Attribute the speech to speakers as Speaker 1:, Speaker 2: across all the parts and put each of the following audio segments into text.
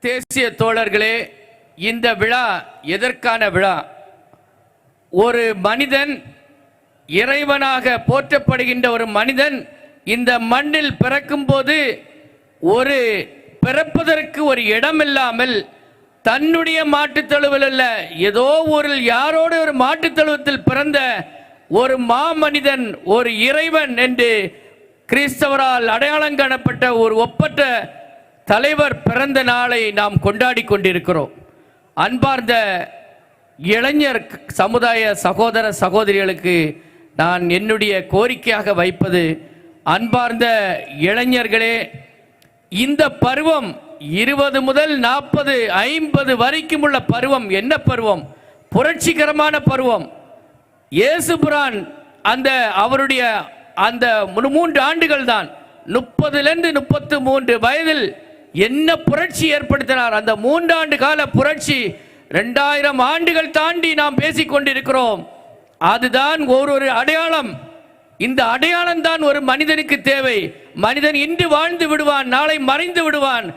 Speaker 1: தேசிய தோழர்களே, இந்த விழா எதற்கான விழா? ஒரு மனிதன், இறைவனாக போற்றப்படுகின்ற ஒரு மனிதன் இந்த மண்ணில் பிறக்கும் போது ஒரு பிறப்பதற்கு ஒரு இடம் இல்லாமல் தன்னுடைய மாட்டுத்தழுவில் அல்ல, ஏதோ ஒரு யாரோட ஒரு மாட்டுத்தழுவத்தில் பிறந்த ஒரு மாமனிதன், ஒரு இறைவன் என்று கிறிஸ்தவரால் அடையாளம் காணப்பட்ட ஒரு ஒப்பற்ற தலைவர் பிறந்த நாளை நாம் கொண்டாடி கொண்டிருக்கிறோம். அன்பார்ந்த இளைஞர் சமுதாய சகோதர சகோதரிகளுக்கு நான் என்னுடைய கோரிக்கையாக வைப்பது, அன்பார்ந்த இளைஞர்களே, இந்த பருவம் 20 முதல் 40, 50 வரைக்கும் உள்ள பருவம் என்ன பருவம்? புரட்சிகரமான பருவம். இயேசுபிரான் அவருடைய அந்த 3 ஆண்டுகள் தான், 30லிருந்து 33 வயதில் என்ன புரட்சி ஏற்படுத்தினார். அந்த 3 ஆண்டு கால புரட்சி 2000 ஆண்டுகள் தாண்டி நாம் பேசிக் கொண்டிருக்கிறோம். அதுதான் ஒரு அடையாளம். இந்த அடையாளம் தான் ஒரு மனிதனுக்கு தேவை. மனிதன் இன்று வாழ்ந்து விடுவான், நாளை மறைந்து விடுவான்.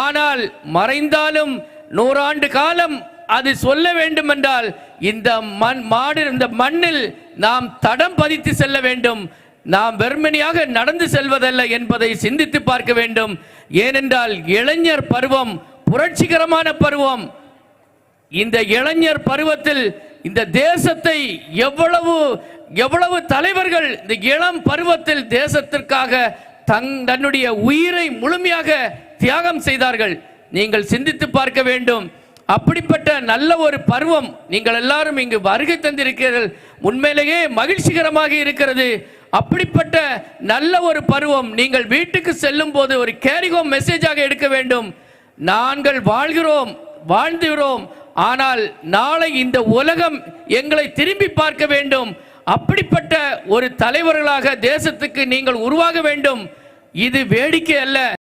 Speaker 1: ஆனால் மறைந்தாலும் 100 ஆண்டு காலம் அது சொல்ல வேண்டும் என்றால் இந்த மண்ணில் நாம் தடம் பதித்து செல்ல வேண்டும். நாம் வெறுமனையாக நடந்து செல்வதல்ல என்பதை சிந்தித்து பார்க்க வேண்டும். ஏனென்றால் இளைஞர் பருவம் புரட்சிகரமான பருவம். இந்த இளைஞர் பருவத்தில் இந்த தேசத்தை எவ்வளவு தலைவர்கள் இந்த இளம் பருவத்தில் தேசத்திற்காக தன்னுடைய உயிரை முழுமையாக தியாகம் செய்தார்கள். நீங்கள் சிந்தித்து பார்க்க வேண்டும். அப்படிப்பட்ட நல்ல ஒரு பருவம். நீங்கள் எல்லாரும் இங்கு வருகை தந்திருக்கிறீர்கள், உண்மையிலேயே மகிழ்ச்சிகரமாக இருக்கிறது. அப்படிப்பட்ட நல்ல ஒரு பருவம். நீங்கள் வீட்டுக்கு செல்லும் போது ஒரு கேரிகோம் மெசேஜாக எடுக்க வேண்டும். நாங்கள் வாழ்ந்துகிறோம், ஆனால் நாளை இந்த உலகம் எங்களை திரும்பி பார்க்க வேண்டும். அப்படிப்பட்ட ஒரு தலைவர்களாக தேசத்துக்கு நீங்கள் உருவாக வேண்டும். இது வேடிக்கை அல்ல.